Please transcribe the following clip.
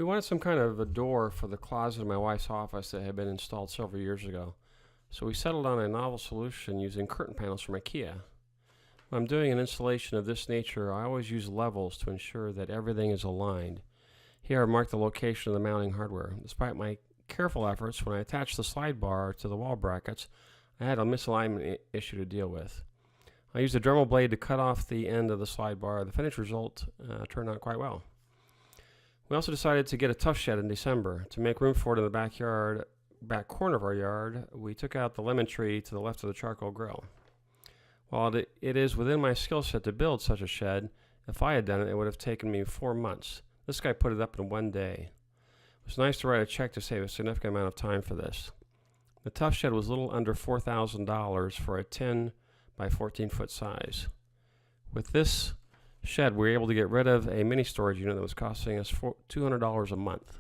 We wanted some kind of a door for the closet in my wife's office that had been installed several years ago. So we settled on a novel solution using curtain panels from IKEA. When I'm doing an installation of this nature, I always use levels to ensure that everything is aligned. Here I've marked the location of the mounting hardware. Despite my careful efforts, when I attached the slide bar to the wall brackets, I had a misalignment issue to deal with. I used a Dremel blade to cut off the end of the slide bar. The finished result turned out quite well. We also decided to get a Tuff shed in December. To make room for it in the back corner of our yard, we took out the lemon tree to the left of the charcoal grill. While it is within my skill set to build such a shed, if I had done it, it would have taken me 4 months. This guy put it up in 1 day. It was nice to write a check to save a significant amount of time for this. The Tuff shed was a little under $4,000 for a 10 by 14 foot size. With this shed, we were able to get rid of a mini storage unit that was costing us $200 a month.